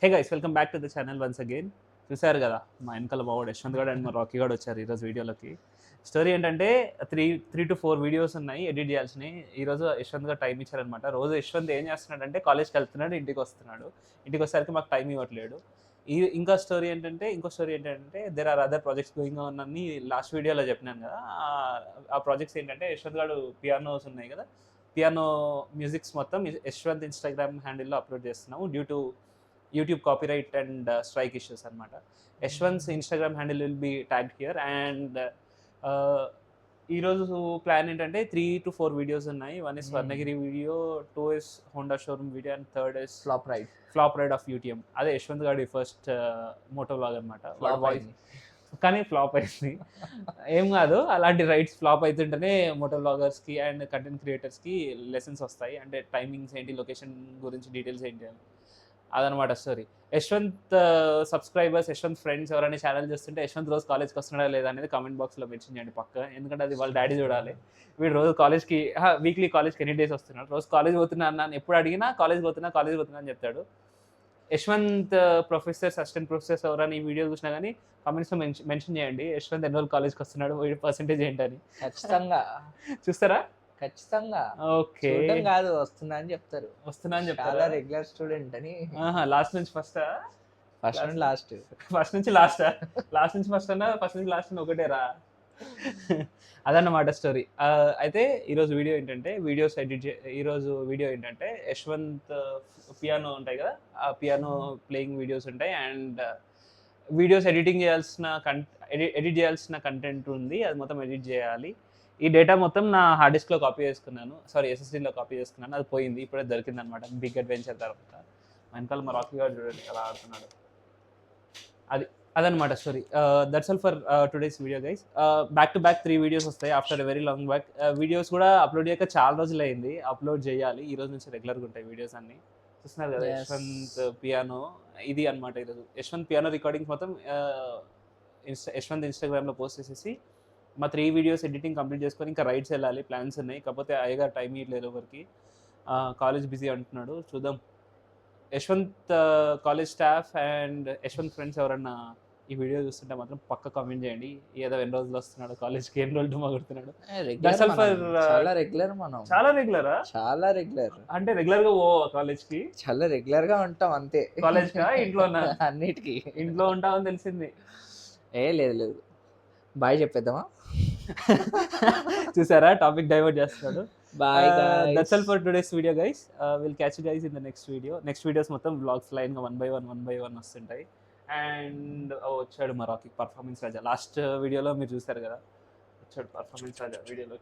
Hey guys, welcome back to the channel once again. చూసారు కదా, మా వెనకాల బావాడు యశ్వంత్ గడ్ అండ్ మా రాకీ గడ్ వచ్చారు ఈరోజు వీడియోలోకి. స్టోరీ ఏంటంటే త్రీ టు ఫోర్ వీడియోస్ ఉన్నాయి ఎడిట్ చేయాల్సినవి. ఈరోజు యశ్వంత్ గారు టైం ఇచ్చారనమాట. రోజు యశ్వంత్ ఏం చేస్తున్నాడంటే కాలేజ్కి వెళ్తున్నాడు, ఇంటికి వస్తున్నాడు. ఇంటికి వచ్చేసరికి మాకు టైం ఇవ్వట్లేడు. ఇంకో స్టోరీ ఏంటంటే there are other projects going on అని లాస్ట్ వీడియోలో చెప్పినాను కదా. ఆ ప్రాజెక్ట్స్ ఏంటంటే యశ్వంత్ గారు పియానోస్ ఉన్నాయి కదా, పియానో మ్యూజిక్స్ మొత్తం యశ్వంత్ ఇన్స్టాగ్రామ్ హ్యాండిల్లో అప్లోడ్ చేస్తున్నాము due to YouTube copyright and strike issues అనమాట. Yashwant's Instagram handle will be tagged here. And ఈరోజు ప్లాన్ ఏంటంటే 3 to 4 వీడియోస్ ఉన్నాయి. One is Swarnagiri video, 2 is Honda showroom video and third is flop ride of UTM. అదే యశ్వంత్ గారి first Moto vlog అనమాట. కానీ flop అయింది. ఏం కాదు, అలాంటి రైడ్స్ ఫ్లాప్ అవుతుంటేనే మోటో వ్లాగర్స్కి అండ్ కంటెంట్ క్రియేటర్స్కి లెసన్స్ వస్తాయి. అంటే టైమింగ్స్ ఏంటి, లొకేషన్ గురించి డీటెయిల్స్ ఏంటి అని. అదనమాట story. Yashwant subscribers, Yashwant friends ఎవరైనా ఛానల్ చూస్తుంటే యశ్వంత్ రోజు కాలేజ్కి వస్తున్నాడా లేదా అనేది కామెంట్ బాక్స్లో మెన్షన్ చేయండి పక్క. ఎందుకంటే అది వాళ్ళ డాడీ చూడాలి. వీడు రోజు కాలేజ్కి వీక్లీ కాలేజ్కి ఎన్ని డేస్ వస్తున్నాడు, రోజు కాలేజ్ పోతున్నా అన్నాను ఎప్పుడు అడిగినా కాలేజ్ పోతున్నా అని చెప్తాడు. యశ్వంత్ ప్రొఫెసర్స్, అసిస్టెంట్ ప్రొఫెసర్స్ ఎవరైనా ఈ వీడియో చూసినా కానీ కామెంట్స్లో మెన్షన్ చేయండి యశ్వంత్ ఎన్ని రోజులు కాలేజ్కి వస్తున్నాడు, వీడి పర్సెంటేజ్ ఏంటని. ఖచ్చితంగా చూస్తారా? ఖచ్చితంగా. ఓకే, కాదు, వస్తున్నా అని చెప్తారు. చాలా రెగ్యులర్ స్టూడెంట్ అని. లాస్ట్ నుంచి ఫస్ట్ లాస్ట్ నుంచి లాస్ట్ ఫస్ట్ అన్నా, ఫస్ట్ నుంచి లాస్ట్ అని ఒకటేరా. అదన్నమాట స్టోరీ. అయితే ఈరోజు వీడియో ఏంటంటే ఈరోజు వీడియో ఏంటంటే యశ్వంత్ పియానో ఉంటాయి కదా, ఆ పియానో ప్లేయింగ్ వీడియోస్ ఉంటాయి. అండ్ వీడియోస్ ఎడిట్ చేయాల్సిన కంటెంట్ ఉంది, అది మొత్తం ఎడిట్ చేయాలి. ఈ డేటా మొత్తం నా హార్డ్ డిస్క్లో కాపీ చేసుకున్నాను, ఎస్ఎస్డీలో కాపీ చేసుకున్నాను. అది పోయింది, ఇప్పుడే దొరికింది అనమాట బిగ్ అడ్వెంచర్ తర్వాత. వెనకాల మా రాకీ గారు చూడండి అలా ఆడుతున్నాడు. అదనమాట story. That's all for today's video guys. Back to back 3 videos వస్తాయి after a very long back. Videos కూడా అప్లోడ్ చేయక చాలా రోజులు అయింది, అప్లోడ్ చేయాలి. ఈ రోజు నుంచి రెగ్యులర్గా ఉంటాయి వీడియోస్ అన్ని. చూస్తున్నారు కదా యశ్వంత్ పియానో, ఇది అనమాట ఈరోజు యశ్వంత్ పియానో రికార్డింగ్స్ మొత్తం యశ్వంత్ ఇన్స్టాగ్రామ్లో పోస్ట్ చేసేసి మా 3 వీడియోస్ ఎడిటింగ్ కంప్లీట్ చేసుకొని ఇంకా రైడ్స్ వెళ్ళాలి, ప్లాన్స్ ఉన్నాయి. కాకపోతే అయ్యగారు టైం ఇవ్వలేదు ఎవరికి, కాలేజ్ బిజీ అంటున్నాడు. చూద్దాం. Yashwant college staff and Yashwant friends ఎవరన్నా ఈ వీడియో చూస్తుంటే మాత్రం పక్క కామెంట్ చేయండి, ఏదో ఎన్ని రోజులు వస్తున్నాడు కాలేజ్కి, ఎన్ని రోజులు డుమా కొడుతున్నాడు. చాలా రెగ్యులరా? చాలా రెగ్యులర్ అంటే రెగ్యులర్గా కాలేజ్కి చాలా రెగ్యులర్గా ఉంటాం అంతే. కాలేజ్కా ఇంట్లోనా? అన్నిటికీ ఇంట్లో ఉంటామని తెలిసింది. లేదు బాయ్ చెప్పేద్దామా? చూసారా, టాపిక్ డైవర్ట్ చేస్తున్నాడు. Bye that's all for today's video guys. Will catch you guys in the next videos మొత్తం వ్లాగ్స్ లైన్గా 1 by 1 వస్తుంటాయి. అండ్ వచ్చాడు మా రాకీ పర్ఫార్మెన్స్ రాజా. లాస్ట్ వీడియోలో మీరు చూసారు కదా, వచ్చాడు పర్ఫార్మెన్స్ రాజా వీడియోలో.